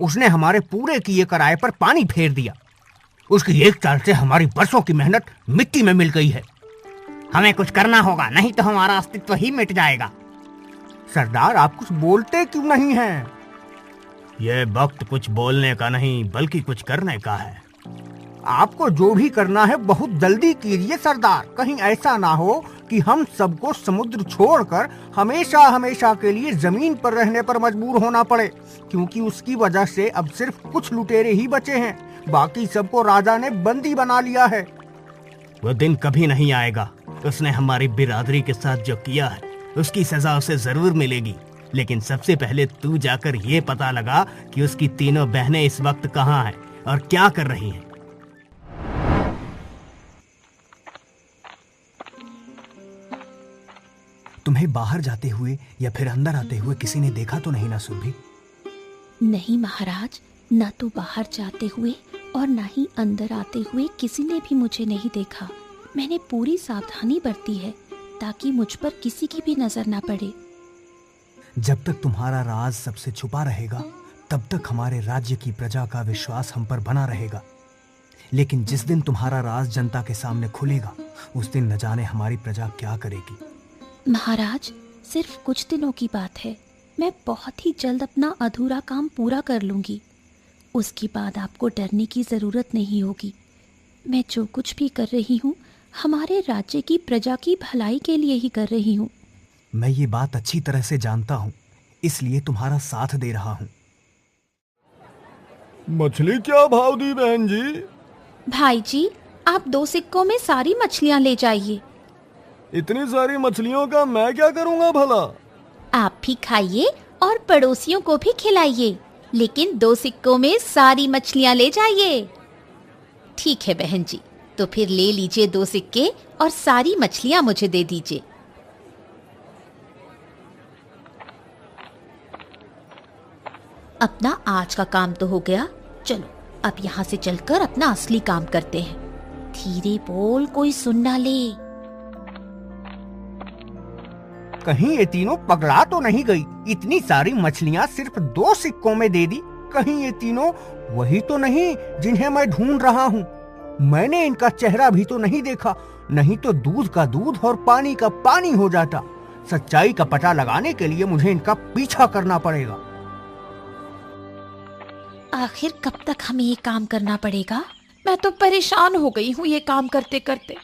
उसने हमारे पूरे किए कराए पर पानी फेर दिया। उसकी एक चाल से हमारी बरसों की मेहनत मिट्टी में मिल गई है। हमें कुछ करना होगा, नहीं तो हमारा अस्तित्व ही मिट जाएगा। सरदार, आप कुछ बोलते क्यों नहीं हैं? यह वक्त कुछ बोलने का नहीं बल्कि कुछ करने का है। आपको जो भी करना है बहुत जल्दी कीजिए सरदार। कहीं ऐसा ना हो कि हम सबको समुद्र छोड़कर हमेशा हमेशा के लिए जमीन पर रहने पर मजबूर होना पड़े, क्योंकि उसकी वजह से अब सिर्फ कुछ लुटेरे ही बचे हैं। बाकी सबको राजा ने बंदी बना लिया है। वो दिन कभी नहीं आएगा। उसने हमारी बिरादरी के साथ जो किया है उसकी सजा उसे जरूर मिलेगी। लेकिन सबसे पहले तू जाकर ये पता लगा कि उसकी तीनों बहनें इस वक्त कहाँ हैं और क्या कर रही हैं। तुम्हें बाहर जाते हुए या फिर अंदर आते हुए किसी ने देखा तो नहीं ना सुरभि? नहीं महाराज, न तो बाहर जाते हुए और न ही अंदर आते हुए किसी ने भी मुझे नहीं देखा। मैंने पूरी सावधानी बरती है ताकि मुझ पर किसी की भी नजर ना पड़े। जब तक तुम्हारा राज सबसे छुपा रहेगा तब तक हमारे राज्य की प्रजा का विश्वास हम पर बना रहेगा। लेकिन जिस दिन तुम्हारा राज जनता के सामने खुलेगा उस दिन न जाने हमारी प्रजा क्या करेगी। महाराज, सिर्फ कुछ दिनों की बात है। मैं बहुत ही जल्द अपना अधूरा काम पूरा कर लूंगी। उसके बाद आपको डरने की जरूरत नहीं होगी। मैं जो कुछ भी कर रही हूँ हमारे राज्य की प्रजा की भलाई के लिए ही कर रही हूँ। मैं ये बात अच्छी तरह से जानता हूँ, इसलिए तुम्हारा साथ दे रहा हूँ। मछली क्या भाव दी बहन जी? भाई जी, आप 2 सिक्कों में सारी मछलियाँ ले जाइए। इतनी सारी मछलियों का मैं क्या करूँगा भला? आप भी खाइए और पड़ोसियों को भी खिलाइए, लेकिन 2 सिक्कों में सारी मछलियाँ ले जाइए। ठीक है बहन जी, तो फिर ले लीजिए 2 सिक्के और सारी मछलियाँ मुझे दे दीजिए। अपना आज का काम तो हो गया, चलो अब यहाँ से चलकर अपना असली काम करते हैं। धीरे बोल, कोई सुन ना ले। कहीं ये तीनों पगला तो नहीं गई? इतनी सारी मछलियाँ सिर्फ 2 सिक्कों में दे दी। कहीं ये तीनों वही तो नहीं जिन्हें मैं ढूंढ रहा हूँ? मैंने इनका चेहरा भी तो नहीं देखा, नहीं तो दूध का दूध और पानी का पानी हो जाता। सच्चाई का पता लगाने के लिए मुझे इनका पीछा करना पड़ेगा। आखिर कब तक हमें ये काम करना पड़ेगा? मैं तो परेशान हो गई हूँ ये काम करते करते।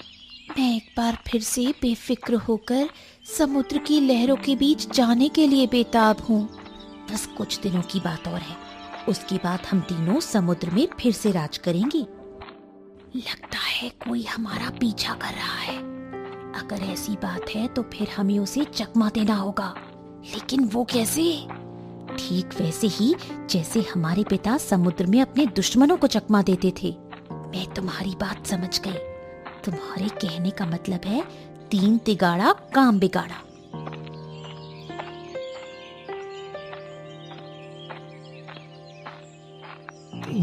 मैं एक बार फिर से बेफिक्र होकर समुद्र की लहरों के बीच जाने के लिए बेताब हूँ। बस कुछ दिनों की बात और है, उसके बाद हम तीनों समुद्र में फिर से राज करेंगे। लगता है कोई हमारा पीछा कर रहा है। अगर ऐसी बात है तो फिर हमें उसे चकमा देना होगा। लेकिन वो कैसे? ठीक वैसे ही जैसे हमारे पिता समुद्र में अपने दुश्मनों को चकमा देते थे। मैं तुम्हारी बात समझ गई। तुम्हारे कहने का मतलब है 3 तिगाड़ा काम बिगाड़ा।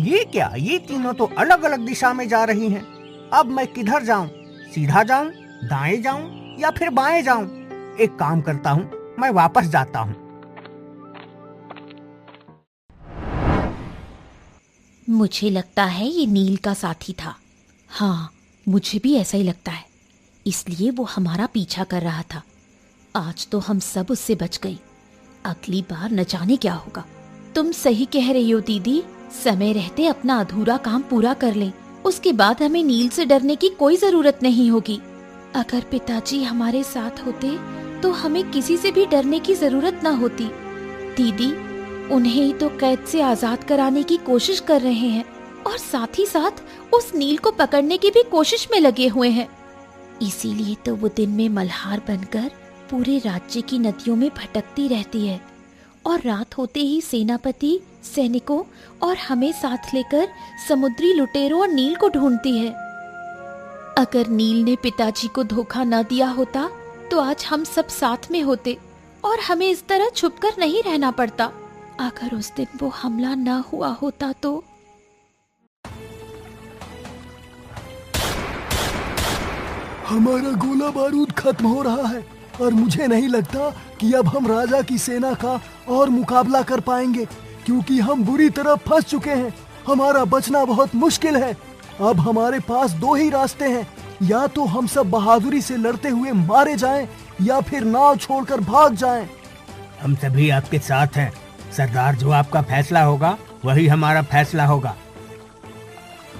ये क्या? ये तीनों तो अलग अलग दिशा में जा रही हैं। अब मैं किधर जाऊं? सीधा जाऊं, दाएं जाऊं या फिर बाएं जाऊं? एक काम करता हूं, मैं वापस जाता हूं। मुझे लगता है ये नील का साथी था। हाँ, मुझे भी ऐसा ही लगता है। इसलिए वो हमारा पीछा कर रहा था। आज तो हम सब उससे बच गए। अगली बार न जाने क्या होगा। तुम सही कह रही हो दीदी। समय रहते अपना अधूरा काम पूरा कर लें, उसके बाद हमें नील से डरने की कोई जरूरत नहीं होगी। अगर पिताजी हमारे साथ होते तो हमें किसी से भी डरने की जरूरत न होती। दीदी उन्हें ही तो कैद से आजाद कराने की कोशिश कर रहे हैं और साथ ही साथ उस नील को पकड़ने की भी कोशिश में लगे हुए हैं। इसीलिए तो वो दिन में मल्हार बनकर पूरे राज्य की नदियों में भटकती रहती है और रात होते ही सेनापति, सैनिकों और हमें साथ लेकर समुद्री लुटेरों और नील को ढूंढती है। अगर नील ने पिताजी को धोखा न दिया होता तो आज हम सब साथ में होते और हमें इस तरह छुपकर नहीं रहना पड़ता। अगर उस दिन वो हमला न हुआ होता तो। हमारा गोला बारूद खत्म हो रहा है और मुझे नहीं लगता कि अब हम राजा की सेना का और मुकाबला कर पाएंगे। क्योंकि हम बुरी तरह फंस चुके हैं। हमारा बचना बहुत मुश्किल है। अब हमारे पास दो ही रास्ते हैं, या तो हम सब बहादुरी से लड़ते हुए मारे जाएं, या फिर नाव छोड़कर भाग जाएं। हम सभी आपके साथ हैं सरदार। जो आपका फैसला होगा वही हमारा फैसला होगा।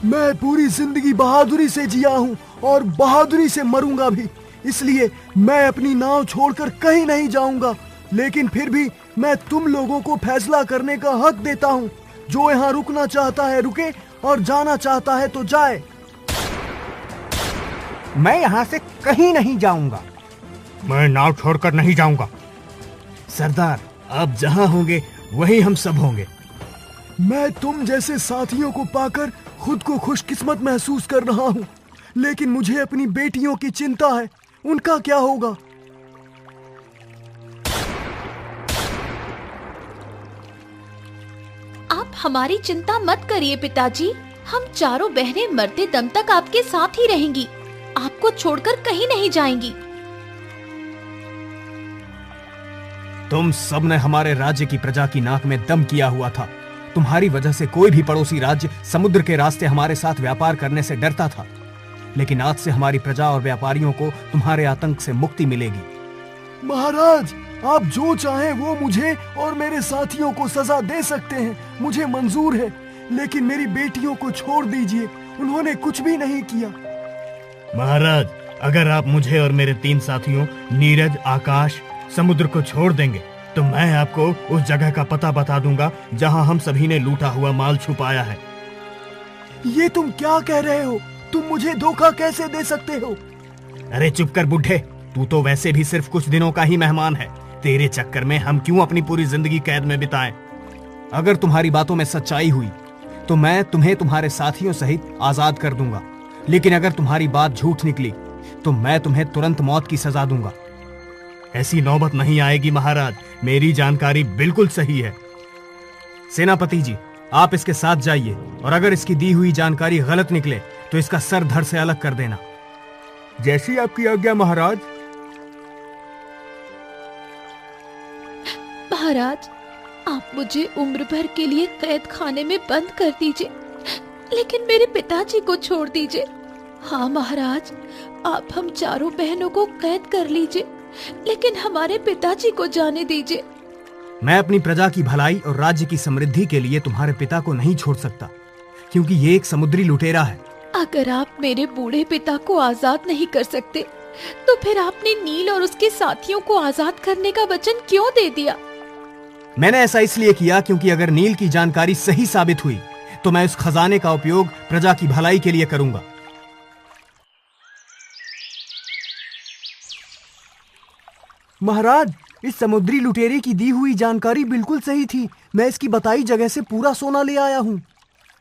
मैं पूरी जिंदगी बहादुरी से जिया हूँ और बहादुरी से मरूंगा भी, इसलिए मैं अपनी नाव छोड़कर कहीं नहीं जाऊंगा। लेकिन फिर भी मैं तुम लोगों को फैसला करने का हक देता हूँ। जो यहाँ रुकना चाहता है रुके और जाना चाहता है तो जाए। मैं यहाँ से कहीं नहीं जाऊंगा। मैं नाव छोड़कर नहीं जाऊंगा। सरदार, आप जहाँ होंगे वहीं हम सब होंगे। मैं तुम जैसे साथियों को पाकर खुद को खुशकिस्मत महसूस कर रहा हूँ, लेकिन मुझे अपनी बेटियों की चिंता है। उनका क्या होगा? आप हमारी चिंता मत करिए पिताजी। हम चारों बहनें मरते दम तक आपके साथ ही रहेंगी। आपको छोड़कर कहीं नहीं जाएंगी। तुम सब ने हमारे राज्य की प्रजा की नाक में दम किया हुआ था। तुम्हारी वजह से कोई भी पड़ोसी राज्य समुद्र के रास्ते हमारे साथ व्यापार करने से डरता था। लेकिन आज से हमारी प्रजा और व्यापारियों को तुम्हारे आतंक से मुक्ति मिलेगी। महाराज, आप जो चाहें वो मुझे और मेरे साथियों को सजा दे सकते हैं, मुझे मंजूर है। लेकिन मेरी बेटियों को छोड़ दीजिए, उन्होंने कुछ भी नहीं किया। महाराज, अगर आप मुझे और मेरे 3 साथियों नीरज, आकाश, समुद्र को छोड़ देंगे तो मैं आपको उस जगह का पता बता दूंगा जहां हम सभी ने लूटा हुआ माल छुपाया है। ये तुम क्या कह रहे हो? तुम मुझे धोखा कैसे दे सकते हो? अरे चुप कर बुढ़े, तू तो वैसे भी सिर्फ कुछ दिनों का ही मेहमान है। तेरे चक्कर में हम क्यों अपनी पूरी जिंदगी कैद में बिताएं? अगर तुम्हारी बातों में सच्चाई हुई तो मैं तुम्हें तुम्हारे साथियों सहित आजाद कर दूंगा। लेकिन अगर तुम्हारी बात झूठ निकली तो मैं तुम्हें तुरंत मौत की सजा दूंगा। ऐसी नौबत नहीं आएगी महाराज, मेरी जानकारी बिल्कुल सही है। सेनापति जी, आप इसके साथ जाइए और अगर इसकी दी हुई जानकारी गलत निकले तो इसका सर धड़ से अलग कर देना। जैसी आपकी आज्ञा महाराज। महाराज, आप मुझे उम्र भर के लिए कैद खाने में बंद कर दीजिए, लेकिन मेरे पिताजी को छोड़ दीजिए। हाँ महाराज, आप हम चारों बहनों को कैद कर लीजिए, लेकिन हमारे पिताजी को जाने दीजिए। मैं अपनी प्रजा की भलाई और राज्य की समृद्धि के लिए तुम्हारे पिता को नहीं छोड़ सकता, क्योंकि ये एक समुद्री लुटेरा है। अगर आप मेरे बूढ़े पिता को आजाद नहीं कर सकते, तो फिर आपने नील और उसके साथियों को आजाद करने का वचन क्यों दे दिया? मैंने ऐसा इसलिए किया क्योंकि अगर नील की जानकारी सही साबित हुई तो मैं उस खजाने का उपयोग प्रजा की भलाई के लिए करूंगा। महाराज, इस समुद्री लुटेरे की दी हुई जानकारी बिल्कुल सही थी। मैं इसकी बताई जगह से पूरा सोना ले आया हूँ।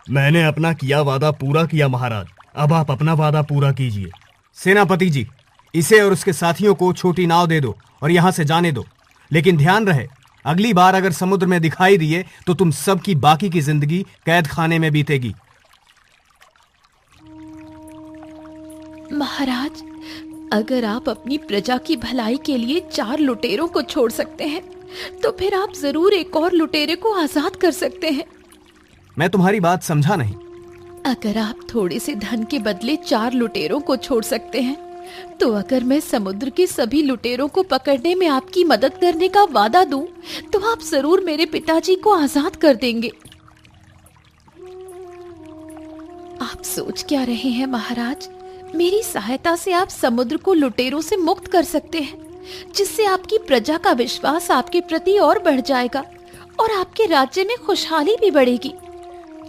मैंने अपना किया वादा पूरा किया महाराज, अब आप अपना वादा पूरा कीजिए। सेनापति जी, इसे और उसके साथियों को छोटी नाव दे दो और यहाँ से जाने दो। लेकिन ध्यान रहे, अगली बार अगर समुद्र में दिखाई दिए तो तुम सब की बाकी की जिंदगी कैद खाने में बीतेगी। महाराज, अगर आप अपनी प्रजा की भलाई के लिए 4 लुटेरों को छोड़ सकते हैं, तो फिर आप जरूर एक और लुटेरे को आजाद कर सकते हैं। मैं तुम्हारी बात समझा नहीं। अगर आप थोड़े से धन के बदले 4 लुटेरों को छोड़ सकते हैं, तो अगर मैं समुद्र के सभी लुटेरों को पकड़ने में आपकी मदद करने का वादा दूं, तो आप जरूर मेरे पिताजी को आजाद कर देंगे। आप सोच क्या रहे हैं महाराज? मेरी सहायता से आप समुद्र को लुटेरों से मुक्त कर सकते हैं, जिससे आपकी प्रजा का विश्वास आपके प्रति और बढ़ जाएगा और आपके राज्य में खुशहाली भी बढ़ेगी।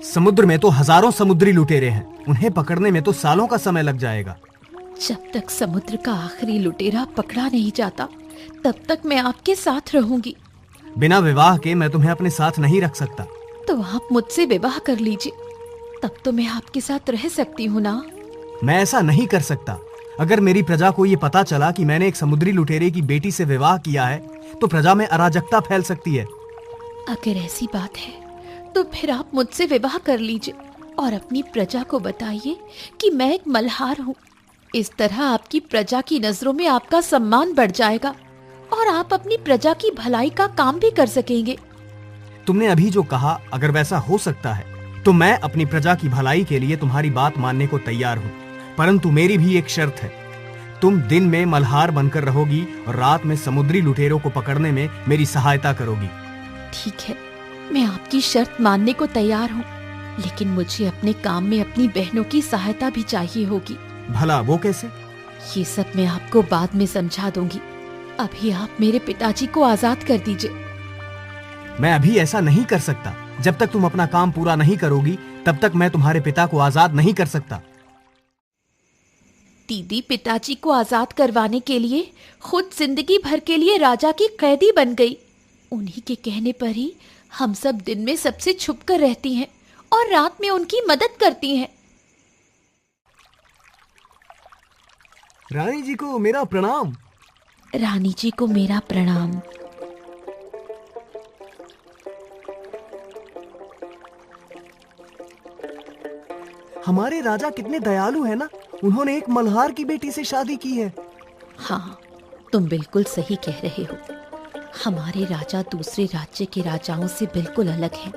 समुद्र में तो हजारों समुद्री लुटेरे हैं, उन्हें पकड़ने में तो सालों का समय लग जाएगा। जब तक समुद्र का आखिरी लुटेरा पकड़ा नहीं जाता, तब तक मैं आपके साथ रहूंगी। बिना विवाह के मैं तुम्हें अपने साथ नहीं रख सकता। तो आप मुझसे विवाह कर लीजिए, तब तो मैं आपके साथ रह सकती हूँ ना। मैं ऐसा नहीं कर सकता। अगर मेरी प्रजा को ये पता चला कि मैंने एक समुद्री लुटेरे की बेटी से विवाह किया है, तो प्रजा में अराजकता फैल सकती है। अगर ऐसी बात है तो फिर आप मुझसे विवाह कर लीजिए और अपनी प्रजा को बताइए कि मैं एक मल्हार हूँ। इस तरह आपकी प्रजा की नजरों में आपका सम्मान बढ़ जाएगा और आप अपनी प्रजा की भलाई का काम भी कर सकेंगे। तुमने अभी जो कहा, अगर वैसा हो सकता है तो मैं अपनी प्रजा की भलाई के लिए तुम्हारी बात मानने को तैयार हूँ, परंतु मेरी भी एक शर्त है। तुम दिन में मल्हार बनकर रहोगी और रात में समुद्री लुटेरों को पकड़ने में मेरी सहायता करोगी। ठीक है, मैं आपकी शर्त मानने को तैयार हूँ, लेकिन मुझे अपने काम में अपनी बहनों की सहायता भी चाहिए होगी। भला वो कैसे? ये सब मैं आपको बाद में समझा दूंगी। अभी आप मेरे पिताजी को आजाद कर दीजिए। मैं अभी ऐसा नहीं कर सकता। जब तक तुम अपना काम पूरा नहीं करोगी, तब तक मैं तुम्हारे पिता को आजाद नहीं कर सकता। दीदी पिताजी को आजाद करवाने के लिए खुद जिंदगी भर के लिए राजा की कैदी बन गई। उन्हीं के कहने पर ही हम सब दिन में सबसे छुप कर रहती हैं और रात में उनकी मदद करती हैं। रानी जी को मेरा प्रणाम। रानी जी को मेरा प्रणाम। हमारे राजा कितने दयालु हैं ना, उन्होंने एक मल्हार की बेटी से शादी की है। हाँ, तुम बिल्कुल सही कह रहे हो। हमारे राजा दूसरे राज्य के राजाओं से बिल्कुल अलग हैं।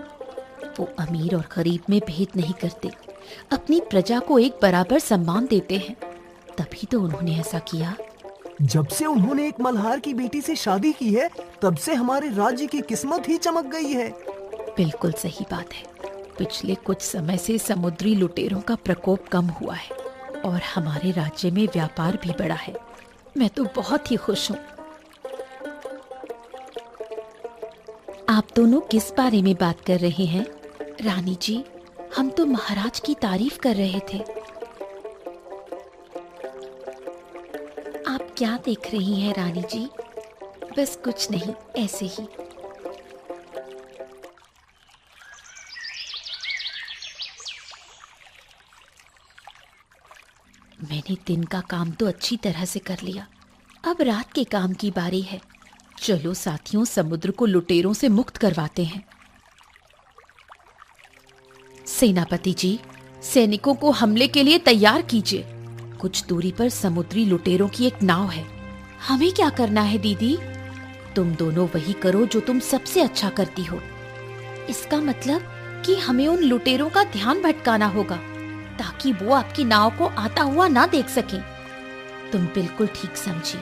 वो अमीर और गरीब में भेद नहीं करते, अपनी प्रजा को एक बराबर सम्मान देते हैं। तभी तो उन्होंने ऐसा किया। जब से उन्होंने एक मल्हार की बेटी से शादी की है, तब से हमारे राज्य की किस्मत ही चमक गई है। बिल्कुल सही बात है। पिछले कुछ समय से समुद्री लुटेरों का प्रकोप कम हुआ है और हमारे राज्य में व्यापार भी बढ़ा है। मैं तो बहुत ही खुश हूँ। आप दोनों किस बारे में बात कर रहे हैं? रानी जी, हम तो महाराज की तारीफ कर रहे थे। आप क्या देख रही हैं रानी जी? बस कुछ नहीं, ऐसे ही। मैंने दिन का काम तो अच्छी तरह से कर लिया, अब रात के काम की बारी है। चलो साथियों, समुद्र को लुटेरों से मुक्त करवाते हैं। सेनापति जी, सैनिकों को हमले के लिए तैयार कीजिए। कुछ दूरी पर समुद्री लुटेरों की एक नाव है। हमें क्या करना है दीदी? तुम दोनों वही करो जो तुम सबसे अच्छा करती हो। इसका मतलब कि हमें उन लुटेरों का ध्यान भटकाना होगा ताकि वो आपकी नाव को आता हुआ ना देख सकें। तुम बिल्कुल ठीक समझी।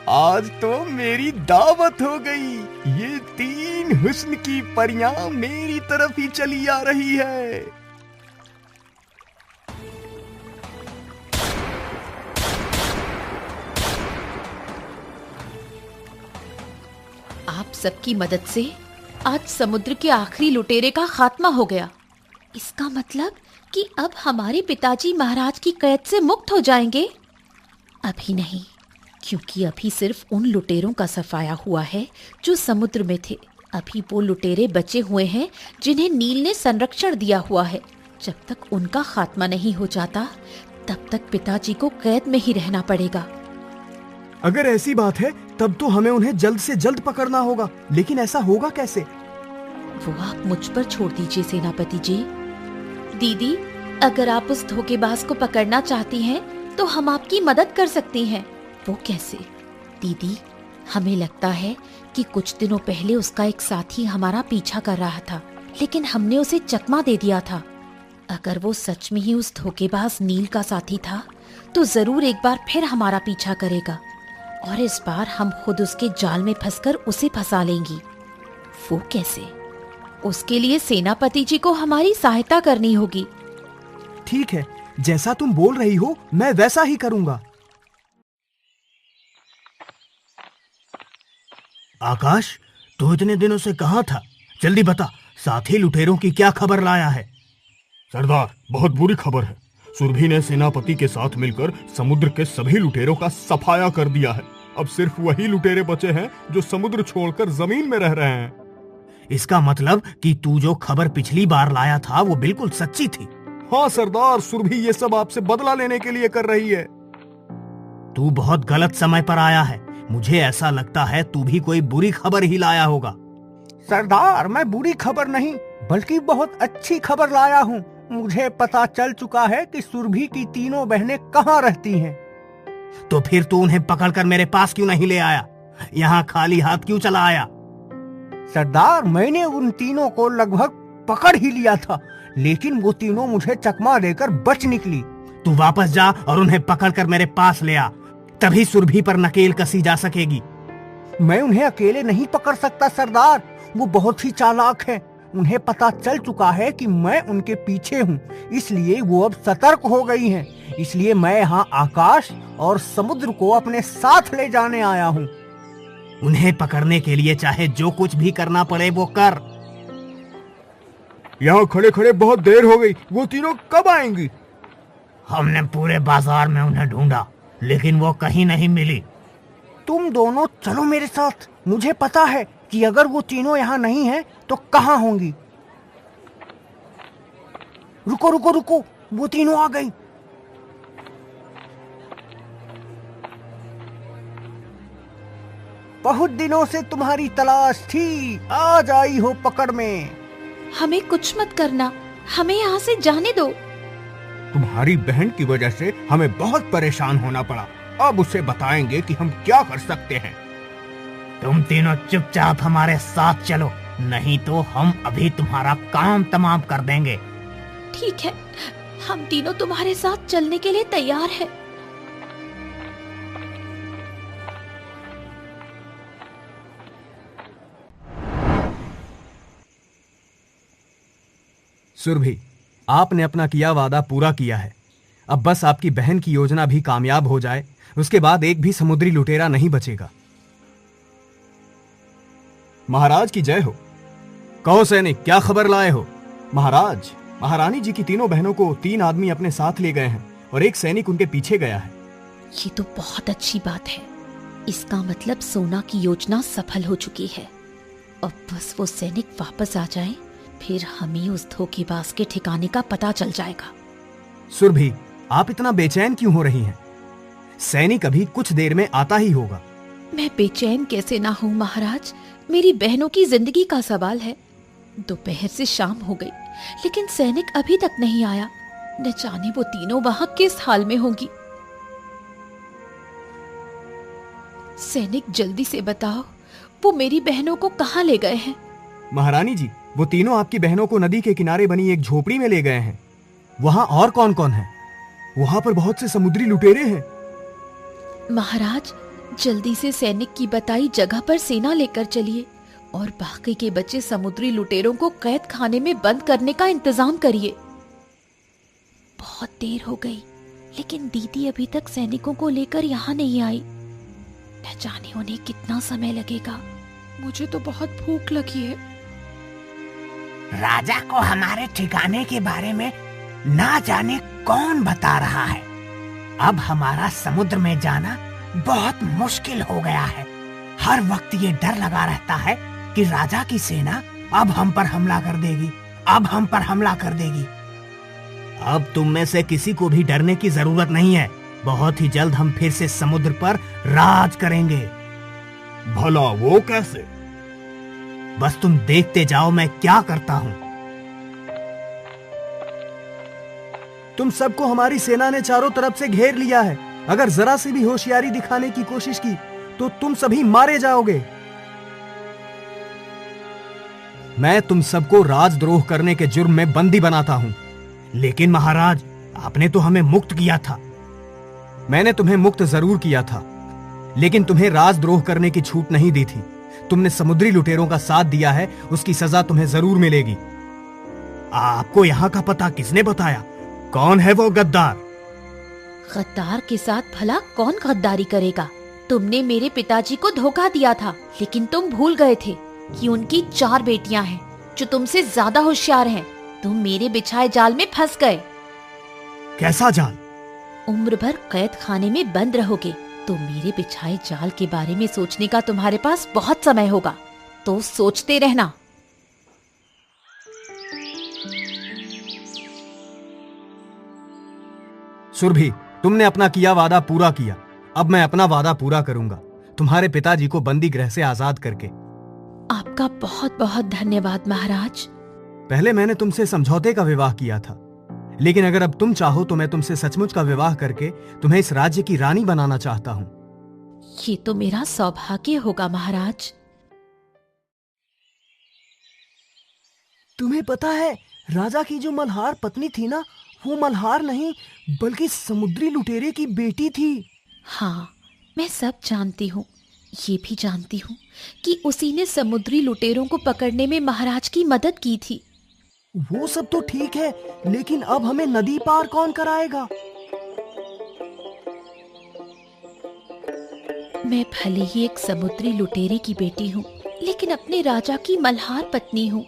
आज तो मेरी दावत हो गई। ये 3 हुस्न की परियां मेरी तरफ ही चली आ रही है। आप सबकी मदद से आज समुद्र के आखिरी लुटेरे का खात्मा हो गया। इसका मतलब कि अब हमारे पिताजी महाराज की कैद से मुक्त हो जाएंगे। अभी नहीं, क्योंकि अभी सिर्फ उन लुटेरों का सफाया हुआ है जो समुद्र में थे। अभी वो लुटेरे बचे हुए हैं जिन्हें नील ने संरक्षण दिया हुआ है। जब तक उनका खात्मा नहीं हो जाता, तब तक पिताजी को कैद में ही रहना पड़ेगा। अगर ऐसी बात है, तब तो हमें उन्हें जल्द से जल्द पकड़ना होगा। लेकिन ऐसा होगा कैसे? वो आप मुझ पर छोड़ दीजिए सेनापति जी। दीदी, अगर आप उस धोखेबाज को पकड़ना चाहती हैं, तो हम आपकी मदद कर सकती हैं। वो कैसे? दीदी, हमें लगता है कि कुछ दिनों पहले उसका एक साथी हमारा पीछा कर रहा था, लेकिन हमने उसे चकमा दे दिया था। अगर वो सच में ही उस धोखेबाज नील का साथी था, तो जरूर एक बार फिर हमारा पीछा करेगा और इस बार हम खुद उसके जाल में फंसकर उसे फंसा लेंगी। वो कैसे? उसके लिए सेनापति जी को हमारी सहायता करनी होगी। ठीक है, जैसा तुम बोल रही हो, मैं वैसा ही करूंगा। आकाश, तू इतने दिनों से कहाँ था? जल्दी बता, साथी लुटेरों की क्या खबर लाया है? सरदार, बहुत बुरी खबर है। सुरभि ने सेनापति के साथ मिलकर समुद्र के सभी लुटेरों का सफाया कर दिया है। अब सिर्फ वही लुटेरे बचे हैं जो समुद्र छोड़कर जमीन में रह रहे हैं। इसका मतलब कि तू जो खबर पिछली बार लाया था वो बिल्कुल सच्ची थी। हाँ सरदार, सुरभि ये सब आपसे बदला लेने के लिए कर रही है। तू बहुत गलत समय पर आया है। मुझे ऐसा लगता है तू भी कोई बुरी खबर ही लाया होगा। सरदार, मैं बुरी खबर नहीं बल्कि बहुत अच्छी खबर लाया हूँ। मुझे पता चल चुका है कि सुरभि की तीनों बहनें कहाँ रहती हैं। तो फिर तू उन्हें पकड़कर मेरे पास क्यों नहीं ले आया? यहाँ खाली हाथ क्यों चला आया? सरदार, मैंने उन तीनों को लगभग पकड़ ही लिया था, लेकिन वो तीनों मुझे चकमा देकर बच निकली। तू वापस जा और उन्हें पकड़कर मेरे पास ले आ, तभी सुरभि पर नकेल कसी जा सकेगी। मैं उन्हें अकेले नहीं पकड़ सकता सरदार, वो बहुत ही चालाक हैं। उन्हें पता चल चुका है कि मैं उनके पीछे हूँ, इसलिए वो अब सतर्क हो गई हैं। इसलिए मैं यहाँ आकाश और समुद्र को अपने साथ ले जाने आया हूँ। उन्हें पकड़ने के लिए चाहे जो कुछ भी करना पड़े वो कर। यहाँ खड़े खड़े बहुत देर हो गई, वो तीनों कब आएंगी? हमने पूरे बाजार में उन्हें ढूंढा, लेकिन वो कहीं नहीं मिली। तुम दोनों चलो मेरे साथ, मुझे पता है कि अगर वो तीनों यहाँ नहीं हैं तो कहाँ होंगी। रुको रुको रुको, वो तीनों आ गई। बहुत दिनों से तुम्हारी तलाश थी, आज आई हो पकड़ में। हमें कुछ मत करना, हमें यहाँ से जाने दो। तुम्हारी बहन की वजह से हमें बहुत परेशान होना पड़ा, अब उसे बताएंगे कि हम क्या कर सकते हैं। तुम तीनों चुपचाप हमारे साथ चलो, नहीं तो हम अभी तुम्हारा काम तमाम कर देंगे। ठीक है, हम तीनों तुम्हारे साथ चलने के लिए तैयार हैं। सुरभि, आपने अपना किया वादा पूरा किया है। अब बस आपकी बहन की योजना भी कामयाब हो जाए, उसके बाद एक भी समुद्री लुटेरा नहीं बचेगा। महाराज की जय हो। कहो सैनिक, क्या खबर लाए हो? महाराज, महारानी जी की तीनों बहनों को 3 आदमी अपने साथ ले गए हैं और एक सैनिक उनके पीछे गया है। ये तो बहुत अच्छी बात है। इसका मतलब सोना की योजना सफल हो चुकी है। अब बस वो सैनिक वापस आ जाएं, फिर हमें उस धोखेबाज के ठिकाने का पता चल जाएगा। सुरभि, आप इतना बेचैन क्यों हो रही हैं? सैनिक अभी कुछ देर में आता ही होगा। मैं बेचैन कैसे ना हूँ महाराज, मेरी बहनों की जिंदगी का सवाल है। दोपहर से शाम हो गई, लेकिन सैनिक अभी तक नहीं आया। न जाने वो तीनों वहां किस हाल में होंगी। सैनिक, जल्दी से बताओ, वो मेरी बहनों को कहाँ ले गए हैं? महारानी जी, वो तीनों आपकी बहनों को नदी के किनारे बनी एक झोपड़ी में ले गए हैं। वहां और कौन कौन है? वहां पर बहुत से समुद्री लुटेरे हैं। महाराज, जल्दी से सैनिक की बताई जगह पर सेना लेकर चलिए और बाकी के बचे समुद्री लुटेरों को कैद खाने में बंद करने का इंतजाम करिए। बहुत देर हो गई, लेकिन दीदी अभी तक सैनिकों को लेकर यहाँ नहीं आई। न जाने उन्हें कितना समय लगेगा। मुझे तो बहुत भूख लगी है। राजा को हमारे ठिकाने के बारे में ना जाने कौन बता रहा है। अब हमारा समुद्र में जाना बहुत मुश्किल हो गया है। हर वक्त ये डर लगा रहता है कि राजा की सेना अब हम पर हमला कर देगी, अब हम पर हमला कर देगी। अब तुम में से किसी को भी डरने की जरूरत नहीं है। बहुत ही जल्द हम फिर से समुद्र पर राज करेंगे। भला वो कैसे? बस तुम देखते जाओ मैं क्या करता हूँ। तुम सबको हमारी सेना ने चारों तरफ से घेर लिया है। अगर जरा सी भी होशियारी दिखाने की कोशिश की तो तुम सभी मारे जाओगे। मैं तुम सबको राजद्रोह करने के जुर्म में बंदी बनाता हूं। लेकिन महाराज, आपने तो हमें मुक्त किया था। मैंने तुम्हें मुक्त जरूर किया था, लेकिन तुम्हें राजद्रोह करने की छूट नहीं दी थी। तुमने समुद्री लुटेरों का साथ दिया है, उसकी सजा तुम्हें जरूर मिलेगी। आपको यहाँ का पता किसने बताया? कौन है वो गद्दार? गद्दार के साथ भला कौन गद्दारी करेगा? तुमने मेरे पिताजी को धोखा दिया था, लेकिन तुम भूल गए थे कि उनकी 4 बेटियां हैं जो तुमसे ज्यादा होशियार हैं। तुम मेरे बिछाए जाल में फंस गए। कैसा जाल? उम्र भर कैद खाने में बंद रहोगे। तो मेरे बिछाए जाल के बारे में सोचने का तुम्हारे पास बहुत समय होगा, तो सोचते रहना। सुरभि, तुमने अपना किया वादा पूरा किया। अब मैं अपना वादा पूरा करूंगा, तुम्हारे पिताजी को बंदी गृह से आजाद करके। आपका बहुत बहुत धन्यवाद महाराज। पहले मैंने तुमसे समझौते का विवाह किया था, लेकिन अगर अब तुम चाहो तो मैं तुमसे सचमुच का विवाह करके तुम्हें इस राज्य की रानी बनाना चाहता हूँ। ये तो मेरा सौभाग्य होगा महाराज। तुम्हें पता है, राजा की जो मल्हार पत्नी थी ना, वो मल्हार नहीं बल्कि समुद्री लुटेरे की बेटी थी। हाँ, मैं सब जानती हूँ। ये भी जानती हूँ कि उसी ने समुद्री लुटेरों को पकड़ने में महाराज की मदद की थी। वो सब तो ठीक है, लेकिन अब हमें नदी पार कौन कराएगा? मैं भले ही एक समुद्री लुटेरे की बेटी हूँ, लेकिन अपने राजा की मल्हार पत्नी हूँ।